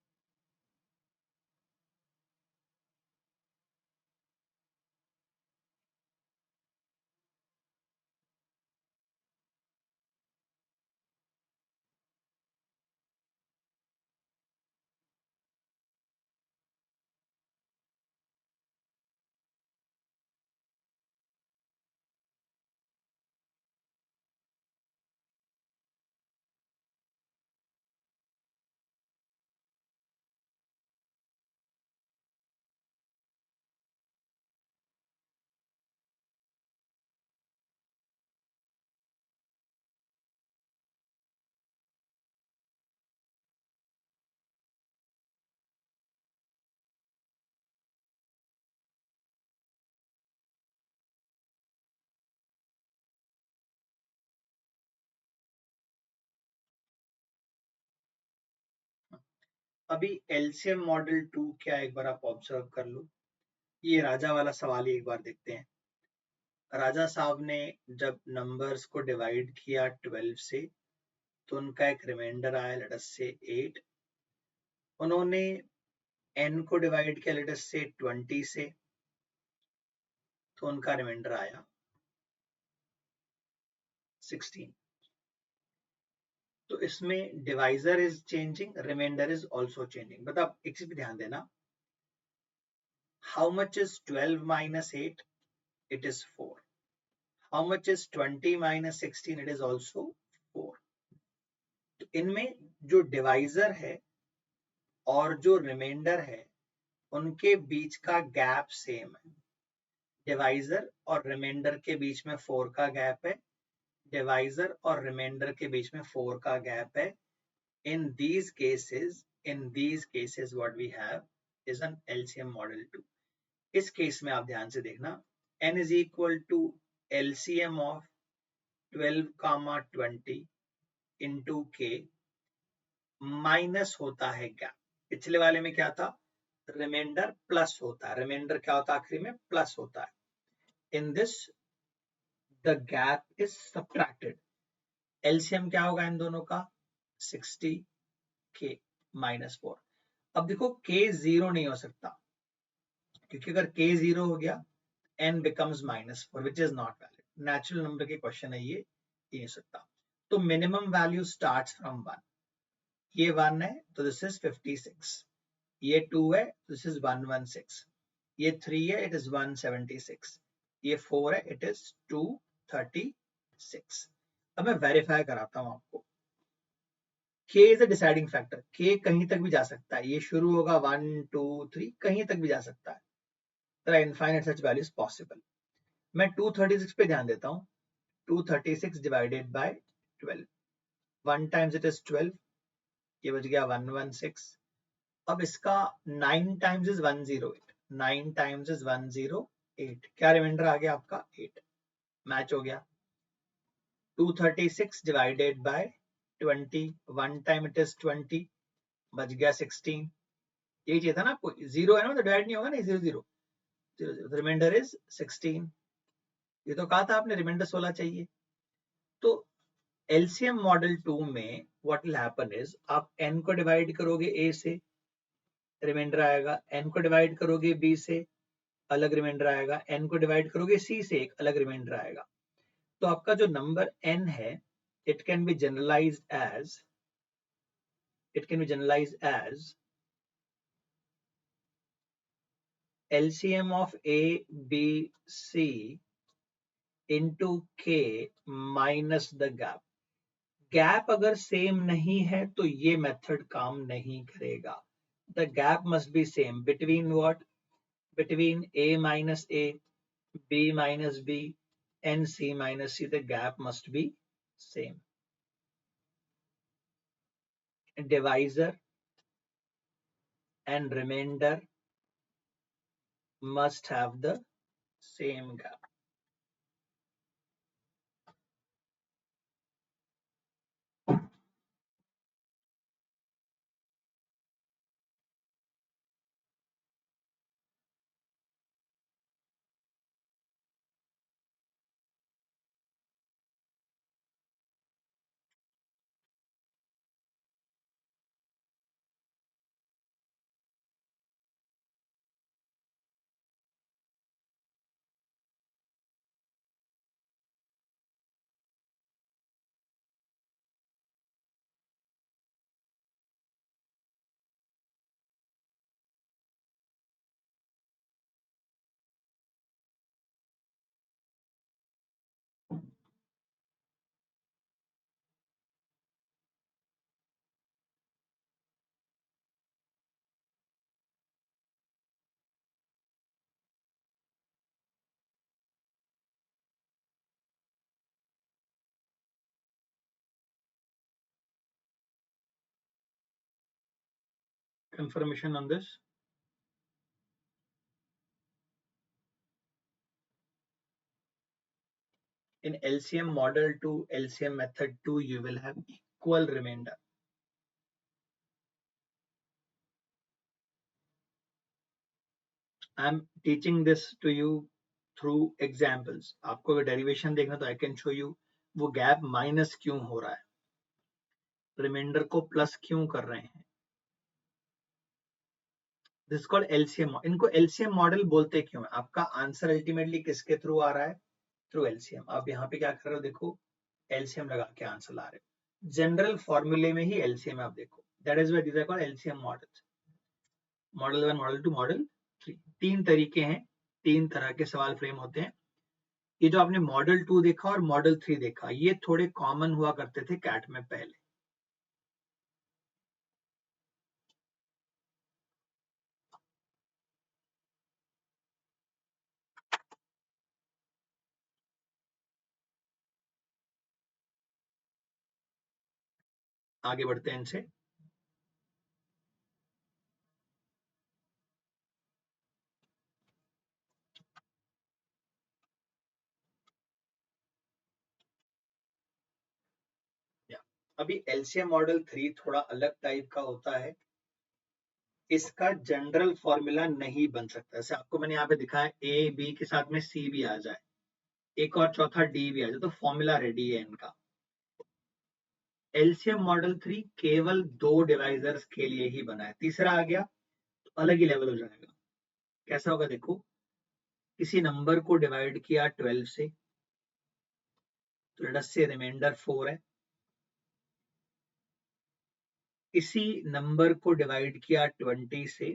अभी एलसीएम मॉडल 2 क्या एक बार आप ऑब्जर्व कर लो. ये राजा वाला सवाल ही एक बार देखते हैं. राजा साहब ने जब नंबर्स को डिवाइड किया 12 से तो उनका एक रिमाइंडर आया, लेट अस से 8. उन्होंने n को डिवाइड किया लेट अस से 20 से तो उनका रिमाइंडर आया 16. तो इसमें divisor is changing, remainder is also changing. But आप एक चीज पे ध्यान देना, how much is 12 minus 8? It is 4. How much is 20 minus 16? It is also 4. तो इनमें जो डिवाइजर है और जो रिमाइंडर है उनके बीच का गैप सेम है. डिवाइजर और रिमाइंडर के बीच में 4 का गैप है. डिवाइजर और रिमाइंडर के बीच में 4 का गैप है. In these cases what we have is an LCM model 2. इस केस में आप ध्यान से देखना, n is equal to LCM of 12, 20 into k minus होता है गैप. पिछले वाले में क्या था, रिमाइंडर प्लस होता है. रिमाइंडर क्या होता है आखिरी में, प्लस होता है. In this the gap is subtracted. LCM क्या होगा इन दोनों का, 60 k minus 4. अब देखो k 0 नहीं हो सकता, क्योंकि अगर k 0 हो गया n becomes -4 which is not valid. Natural number के क्वेश्चन है ये नहीं हो सकता. तो मिनिमम वैल्यू स्टार्ट्स फ्रॉम 1. ये 1 है तो दिस इज 56. ये 2 है, दिस इज 116. ये 3 है, इट इज 176, ये 4 है, इट इज 236। अब मैं वेरीफाई कराता हूं आपको। K is a deciding factor, K कहीं तक भी जा सकता है, ये शुरू होगा 1 2 3 कहीं तक भी जा सकता है, there are infinite such values possible। मैं 236 पे ध्यान देता हूं, 236 divided by 12, 1 times it is 12, ये बच गया 116। अब इसका 9 टाइम्स इज 108, 9 टाइम्स इज 108, क्या रिमाइंडर आ गया आपका 8, मैच हो गया। 236 divided by 20, 1 time it is 20, बच गया 16, यही चाहिए था ना आपको, जीरो है ना तो डिवाइड नहीं होगा ना, 0 0 0 रिमाइंडर इज 16, ये तो कहा था आपने रिमाइंडर 16 चाहिए। तो एलसीएम मॉडल 2 में व्हाट विल हैपन इज, आप n को डिवाइड करोगे a से, रिमाइंडर आएगा, n को डिवाइड करोगे b से, अलग रिमाइंडर आएगा, n को डिवाइड करोगे c से, एक अलग रिमाइंडर आएगा। तो आपका जो नंबर n है, it can be generalized as LCM of a b c into k minus the gap। Gap अगर सेम नहीं है तो ये मेथड काम नहीं करेगा। The gap must be same between what, between a minus a, b minus b and c minus c, the gap must be same। Divisor and remainder must have the same gap। Confirmation on this? In LCM model 2, LCM method 2, you will have equal remainder। I'm teaching this to you through examples। आपको अगर derivation देखना तो I can show you वो gap minus क्यों हो रहा है, reminder को प्लस क्यों कर रहे हैं। This called LCM. इनको एलसीएम मॉडल बोलते क्यों है, आपका आंसर अल्टीमेटली किसके थ्रू आ रहा है, थ्रू एलसीएम। आप यहाँ पे क्या कर रहे हो, देखो एलसीएम लगा के आंसर ला रहे हो, जनरल फॉर्मूले में ही एलसीएम आप देखो, that is why this are called LCM models. Model 1, model 2, model 3, तीन तरीके हैं, तीन तरह के सवाल फ्रेम होते हैं। ये जो आपने मॉडल 2 देखा और मॉडल 3 देखा, ये थोड़े कॉमन हुआ करते थे कैट में पहले। आगे बढ़ते हैं इनसे। अभी एलसीएम मॉडल 3 थोड़ा अलग टाइप का होता है, इसका जनरल फॉर्मूला नहीं बन सकता। जैसे आपको मैंने यहाँ पे दिखाया ए बी के साथ में सी भी आ जाए, एक और चौथा डी भी आ जाए, तो फॉर्मूला रेडी है इनका। एलसीएम मॉडल 3 केवल 2 डिवाइजर्स के लिए ही बना है, तीसरा आ गया तो अलग ही लेवल हो जाएगा। कैसा होगा देखो, किसी नंबर को डिवाइड किया 12 से, तो लेट अस से रिमाइंडर 4 है। इसी नंबर को डिवाइड किया 20 से,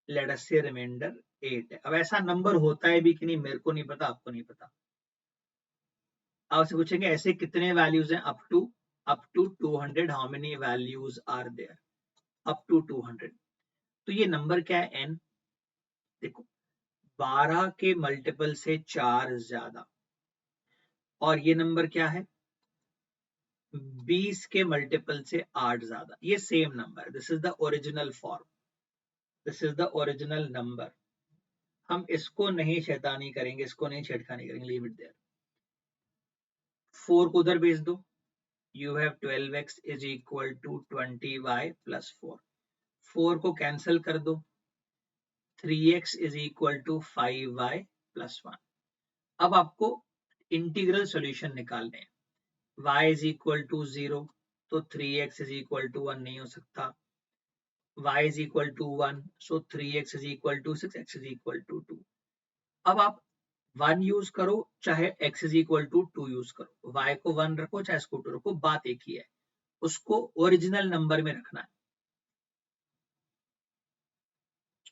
लेट अस से रिमाइंडर 8 है। अब ऐसा नंबर होता है भी कि नहीं मेरे को नहीं पता, आपको नहीं पता। आपसे पूछेंगे ऐसे कितने वैल्यूज हैं up to 200, how many values are there up to 200। तो ये नंबर क्या है n, देखो 12 के मल्टीपल से 4 ज्यादा, और ये नंबर क्या है 20 के मल्टीपल से 8 ज्यादा, ये same number, this is the original form, this is the original number. हम इसको नहीं शैतानी करेंगे, इसको नहीं छेड़खानी करेंगे, लीव इट देयर। 4 को उधर भेज दो, you have 12x is equal to 20y plus 4, 4 को कैंसिल कर दो, 3x is equal to 5y plus 1। अब आपको इंटीग्रल सॉल्यूशन निकालने हैं, y is equal to 0, तो 3x is equal to 1 नहीं हो सकता, y is equal to 1, so 3x is equal to 6, x is equal to 2। अब आप 1 यूज करो चाहे x is equal to 2 use करो, y को 1 रखो चाहे इसको 2 रखो, बात एक ही है, उसको ओरिजिनल नंबर में रखना है।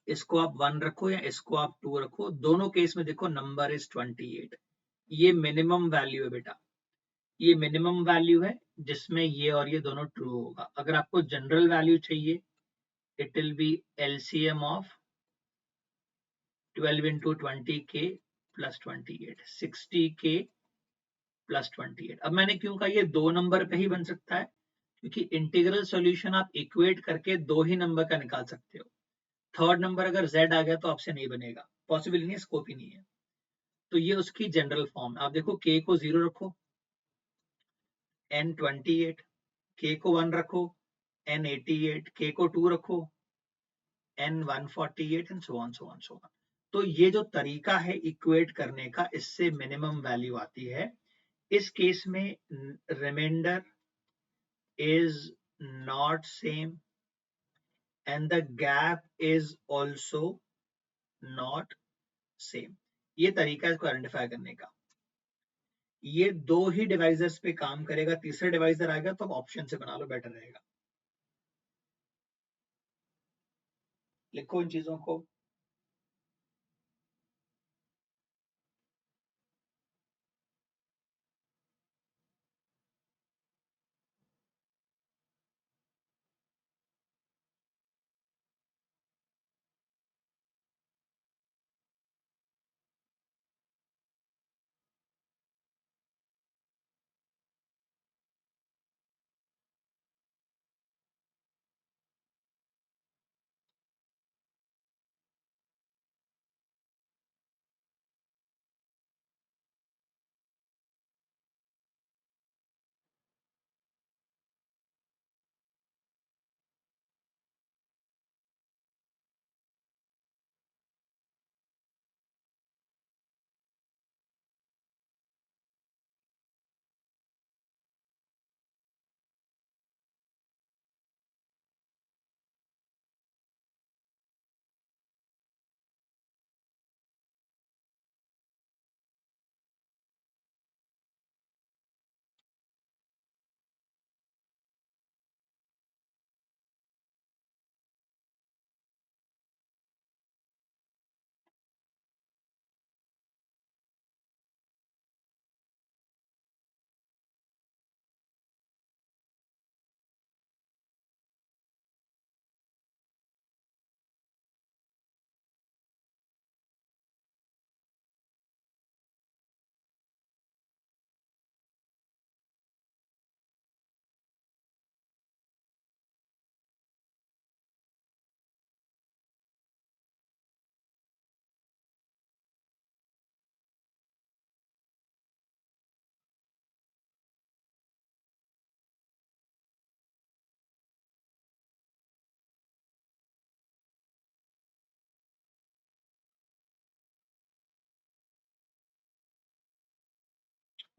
इसको आप 1 रखो या इसको आप 2 रखो, दोनों केस में देखो नंबर इज 28। ये मिनिमम वैल्यू है बेटा, ये मिनिमम वैल्यू है जिसमें ये और ये दोनों ट्रू होगा। अगर आपको जनरल वैल्यू चाहिए, it will be LCM of 12 into 20k plus 28, 60k plus 28। अब मैंने क्यों कहा ये दो नंबर पे ही बन सकता है, क्योंकि इंटीग्रल सॉल्यूशन आप इक्वेट करके दो ही नंबर का निकाल सकते हो। थर्ड नंबर अगर z आ गया तो आपसे नहीं बनेगा, पॉसिबल नहीं है, स्कोप ही नहीं है। तो ये उसकी जनरल फॉर्म है। आप देखो k को 0 रखो, n 28, k को 1 रखो, n 88, k को 2 रखो, n 148 and so on so on so on. तो ये जो तरीका है इक्वेट करने का, इससे मिनिमम वैल्यू आती है। इस केस में remainder is not same and the gap is also not same. ये तरीका है इसको आइडेंटिफाई करने का। ये दो ही डिवाइजर्स पे काम करेगा, तीसरा डिवाइजर आएगा तो ऑप्शन से बना लो, बेटर रहेगा। लिखो इन चीजों को।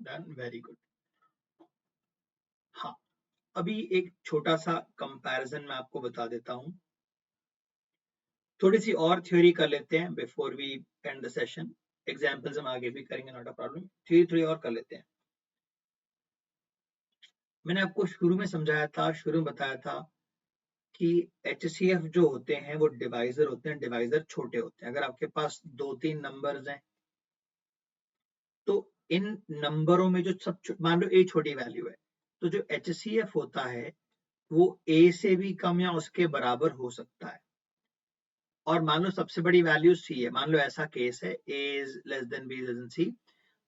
Done, very good. हाँ, अभी एक छोटा सा कंपैरिजन मैं आपको बता देता हूँ। थोड़ी सी और थ्योरी कर लेते हैं before we end the session. Examples हम आगे भी करेंगे, नॉट अ प्रॉब्लम। थ्योरी और कर लेते हैं। मैंने आपको शुरू में समझाया था, शुरू में बताया था कि HCF जो होते हैं वो डिवाइजर होते हैं, डिवाइजर छोटे होते हैं। अगर आपके पास 2-3 नंबर्स हैं तो इन नंबरों में जो सब मान लो a छोटी वैल्यू है, तो जो HCF होता है वो a से भी कम या उसके बराबर हो सकता है। और मान लो सबसे बड़ी वैल्यू c है, मान लो ऐसा केस है a is less than b less than c,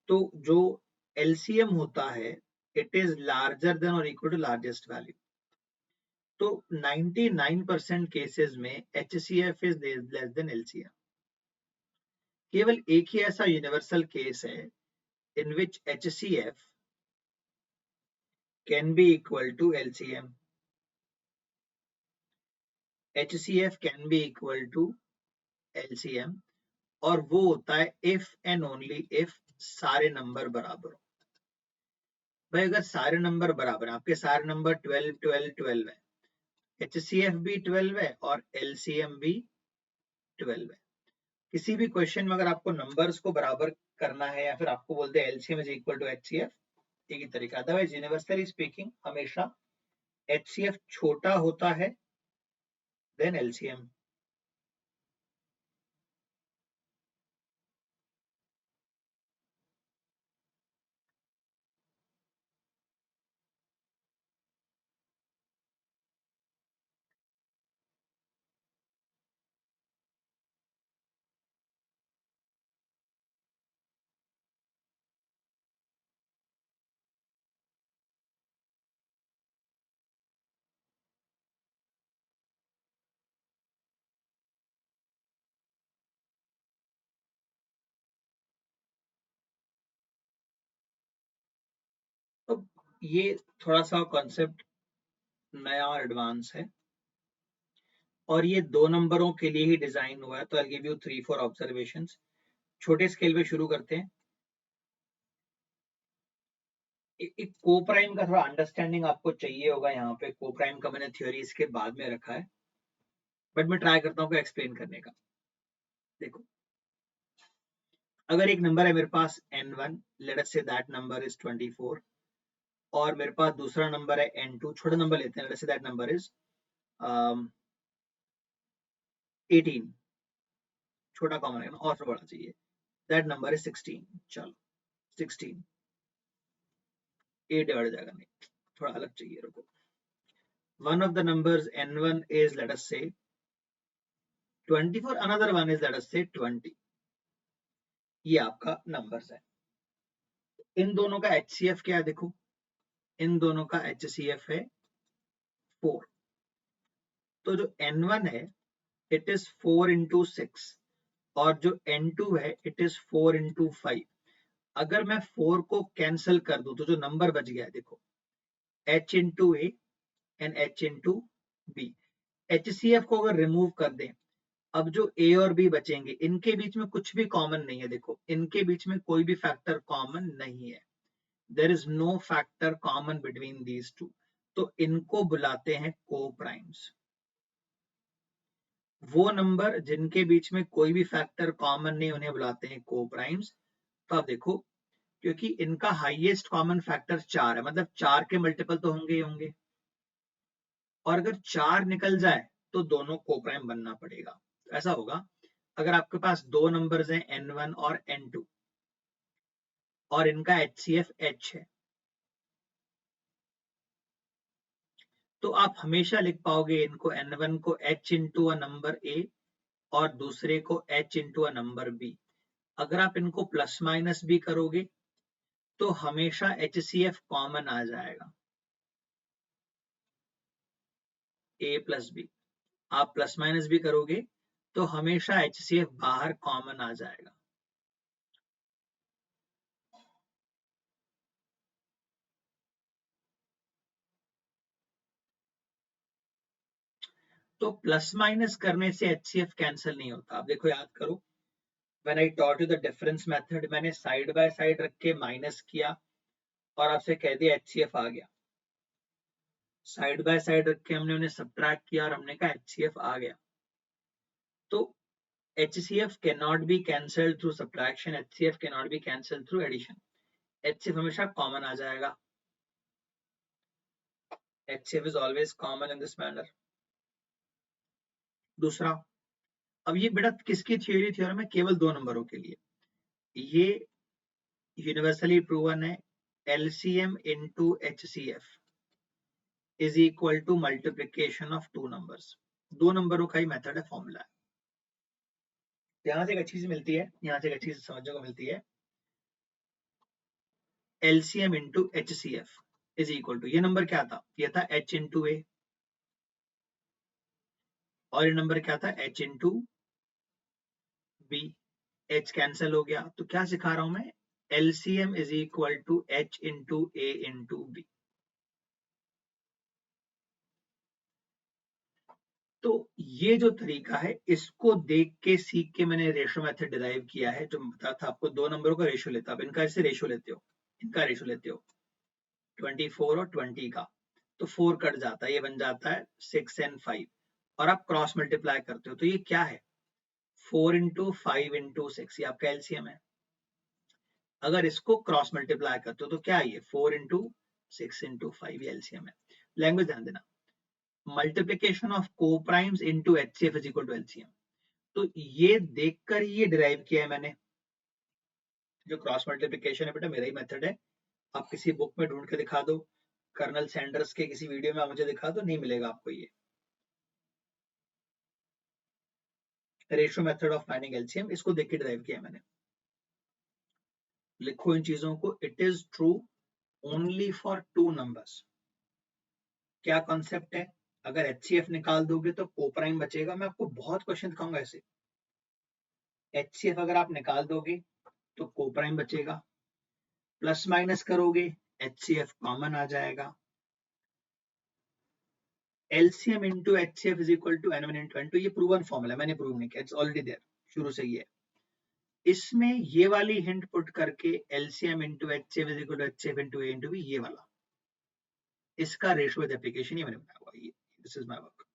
तो जो LCM होता है it is larger than or equal to largest value। तो 99% केसेस में HCF is less than LCM। केवल एक ही ऐसा यूनिवर्सल केस है in which HCF can be equal to LCM। HCF can be equal to LCM, और वो होता है if and only if सारे नंबर बराबर हो। भाई अगर सारे नंबर बराबर हैं, आपके सारे नंबर 12 12 12 है, HCF भी 12 है और LCM भी 12 है। किसी भी क्वेश्चन में अगर आपको नंबर्स को बराबर करना है या फिर आपको बोलते हैं LCM is equal to HCF, एक ही तरीका। अदरवाइज यूनिवर्सली स्पीकिंग हमेशा HCF छोटा होता है देन LCM। तो ये थोड़ा सा कॉन्सेप्ट नया और एडवांस है और ये 2 नंबरों के लिए ही डिजाइन हुआ है। तो आई गिव यू 3-4 ऑब्जर्वेशंस। छोटे स्केल पे शुरू करते हैं। एक कोप्राइम का थोड़ा अंडरस्टैंडिंग आपको चाहिए होगा। यहाँ पे कोप्राइम का मैंने थ्योरी इसके बाद में रखा है, बट मैं ट्राई करता हूँ एक्सप्लेन करने का। देखो, अगर एक नंबर है मेरे पास n1, late us say that number is 24, और मेरे पास दूसरा नंबर है n2, छोटा नंबर लेते हैं, late us say that number is 18, छोटा कॉमन है ना, और बड़ा चाहिए, दैट नंबर इज 16। चलो 16 8 बढ़ जाएगा, नहीं थोड़ा अलग चाहिए, रुको। One of the numbers n1 is let us say 24, another one is let us say 20। ये आपका नंबर्स है। इन दोनों का HCF क्या है? देखो, इन दोनों का HCF है 4। तो जो n1 है इट इज 4 into 6 और जो n2 है इट इज 4 into 5। अगर मैं 4 को कैंसिल कर दूं तो जो नंबर बच गया है, देखो, h into a and h into b। HCF को अगर रिमूव कर दें, अब जो a और b बचेंगे, इनके बीच में कुछ भी कॉमन नहीं है। देखो, इनके बीच में कोई भी फैक्टर कॉमन नहीं है। There is no factor common between these two. तो इनको बुलाते हैं को-प्राइम्स। वो नंबर जिनके बीच में कोई भी फैक्टर कॉमन नहीं, उन्हें बुलाते हैं को-प्राइम्स। तो आप देखो, क्योंकि इनका हाईएस्ट कॉमन फैक्टर 4 है, मतलब 4 के मल्टीपल तो होंगे ही होंगे, और अगर 4 निकल जाए तो दोनों को-प्राइम बनना पड़ेगा। तो ऐसा होगा, अगर आपके पास 2 नंबर्स हैं n1 और n2 और इनका HCF h है, तो आप हमेशा लिख पाओगे इनको, n1 को h into a number a और दूसरे को h into a number b। अगर आप इनको प्लस माइनस भी करोगे तो हमेशा HCF कॉमन आ जाएगा, a प्लस b। आप प्लस माइनस भी करोगे तो हमेशा HCF बाहर कॉमन आ जाएगा। तो प्लस माइनस करने से HCF कैंसिल नहीं होता। आप देखो, याद करो, when I taught you the difference method, मैंने साइड बाय साइड रख के माइनस किया और आपसे कह दिया HCF आ गया। साइड बाय साइड रख के हमने उन्हें सब्ट्रैक्ट किया और हमने कहा HCF आ गया। तो HCF cannot be cancelled through subtraction, HCF cannot be cancelled through addition। HCF हमेशा कॉमन आ जाएगा। HCF is always common in this manner। दूसरा, अब ये बेटा किसकी थ्योरम है? केवल 2 नंबरों के लिए। ये यूनिवर्सली प्रूवन है, LCM into HCF is equal to multiplication of 2 numbers। 2 नंबरों का ही मेथड है, फॉर्मूला है। यहां से एक अच्छी चीज मिलती है, यहां से एक अच्छी चीज समझने को मिलती है, LCM into HCF is equal to, ये नंबर क्या था? ये था H into A, और ये नंबर क्या था? H into B। H cancel हो गया, तो क्या सिखा रहा हूं मैं? LCM is equal to H into A into B। तो ये जो तरीका है, इसको देख के सीख के मैंने रेशो मेथड डिराइव किया है, जो बताया था आपको 2 नंबरों का रेशो लेता है। इनका ऐसे रेशो लेते हो, इनका रेशो लेते हो 24 और 20 का, तो 4 कट जाता है, ये बन जाता है 6 and 5, और आप क्रॉस मल्टीप्लाई करते हो, तो ये क्या है? 4 into 5 into 6, ये आपका एलसीएम है। अगर इसको क्रॉस मल्टीप्लाई करते हो तो क्या है? ये 4 into 6 into 5, ये एलसीएम है। लैंग्वेज ध्यान देना, multiplication of coprimes into HCF is equal to LCM. तो ये देखकर ही ये डिराइव किया है मैंने। जो क्रॉस मल्टीप्लिकेशन है बेटा मेरा ही मेथड है, आप किसी बुक में ढूंढ के दिखा दो, कर्नल सैंडर्स के किसी वीडियो में आप मुझे दिखा दो, नहीं मिलेगा आपको ये। Ratio method of finding LCM, इसको देख के डिराइव किया है मैंने। लिखो इन चीजों को, it is true only for 2 numbers. क्या कॉन्सेप्ट है? अगर एचसीएफ निकाल दोगे तो कोप्राइम बचेगा। मैं आपको बहुत क्वेश्चन दिखाऊंगा ऐसे। एचसीएफ अगर आप निकाल दोगे तो कोप्राइम बचेगा, प्लस माइनस करोगे एचसीएफ कॉमन आ जाएगा। LCM into HCF is equal to N1 into N2, ये प्रूवन फॉर्मूला, मैंने प्रूव नहीं किया, इट्स ऑलरेडी देयर, शुरू से ही है। इसमें ये वाली हिंट पुट करके LCM into HCF is equal to HCF into A into B, ये वाला, इसका रेशियो विद एप्लीकेशन ये मैंने बनाया हुआ है, दिस इज माय वर्क।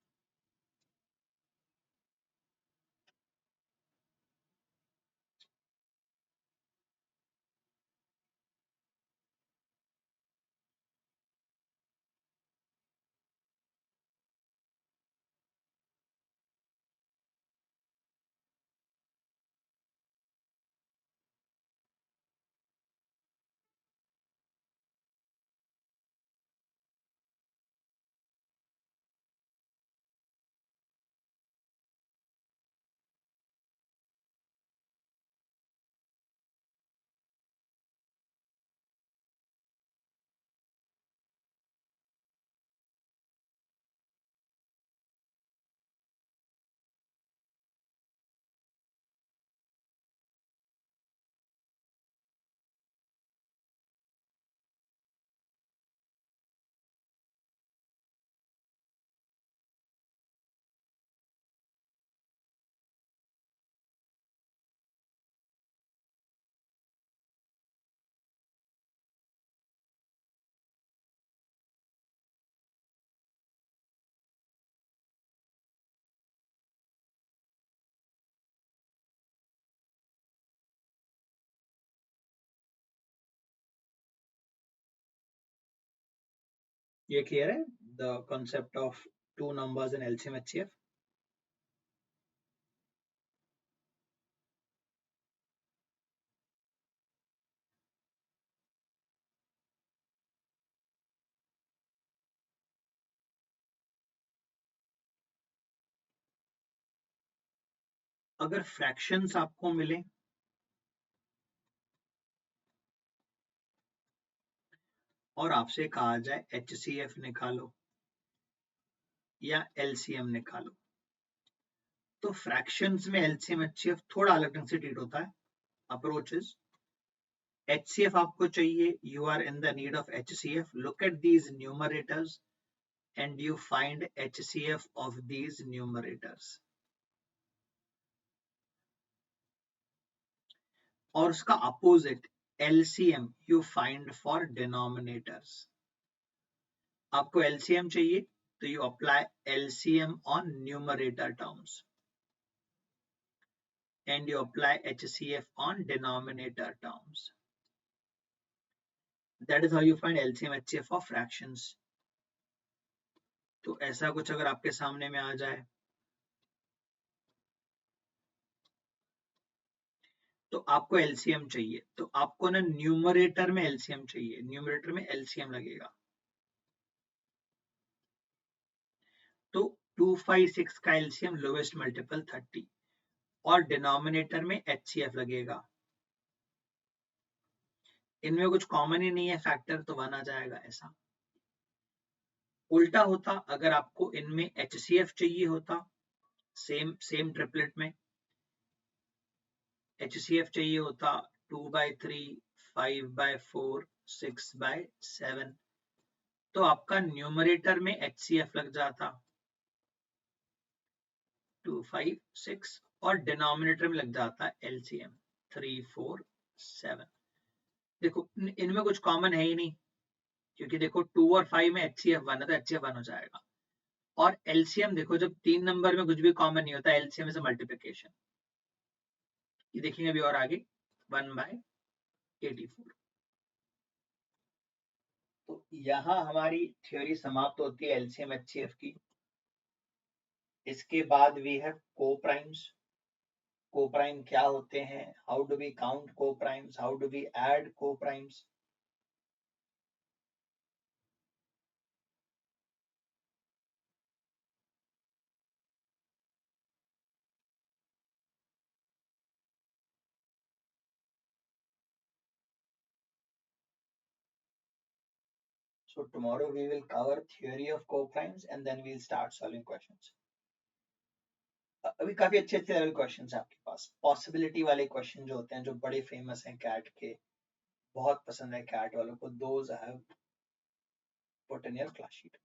ये क्लियर है the concept of 2 numbers in LCM HCF? अगर फ्रैक्शंस आपको मिले और आपसे कहा जाए HCF निकालो या LCM निकालो, तो फ्रैक्शंस में LCM HCF थोड़ा अलग ढंग से ट्रीट होता है। अप्रोचेस, HCF आपको चाहिए, you are in the need of HCF, look at these numerators and you find HCF of these numerators, और उसका opposite LCM you find for denominators। आपको LCM चाहिए तो you apply LCM on numerator terms and you apply HCF on denominator terms। That is how you find LCM HCF of fractions। तो ऐसा कुछ अगर आपके सामने में आ जाए तो आपको एलसीएम चाहिए, तो आपको ना न्यूमरेटर में एलसीएम चाहिए, न्यूमरेटर में एलसीएम लगेगा। तो 256 का एलसीएम लोएस्ट मल्टीपल 30 और डिनोमिनेटर में एचसीएफ लगेगा। इनमें कुछ कॉमन ही नहीं है फैक्टर, तो 1 आ जाएगा ऐसा। उल्टा होता, अगर आपको इनमें एचसीएफ चाहिए होता, सेम ट्रिपलेट में एचसीएफ चाहिए होता 2/3, 5/4, 6/7, तो आपका न्यूमरेटर में एचसीएफ लग जाता 2, 5, 6 और डिनोमिनेटर में लग जाता एलसीएम 3, 4, 7। देखो इनमें कुछ कॉमन है ही नहीं, क्योंकि देखो 2 और 5 में एचसीएफ 1 है तो एचसीएफ 1 हो जाएगा। और एलसीएम देखो, जब 3 नंबर में कुछ भी कॉमन नहीं होता, एलसीएम इज मल्टीप्लिकेशन। ये देखेंगे अभी और आगे 1/84। तो यहाँ हमारी थ्योरी समाप्त होती है एलसीएम एचसीएफ की। इसके बाद वी हैव कोप्राइम्स। कोप्राइम क्या होते हैं, how do we count coprimes, how do we add coprimes. So tomorrow we will cover theory of co-primes and then we'll start solving questions. अभी काफी अच्छे अच्छे लेवल क्वेश्चंस है आपके पास, पॉसिबिलिटी वाले क्वेश्चन जो होते हैं, जो बड़े फेमस हैं कैट के, बहुत पसंद है कैट वालों को, those I have put in your class sheet.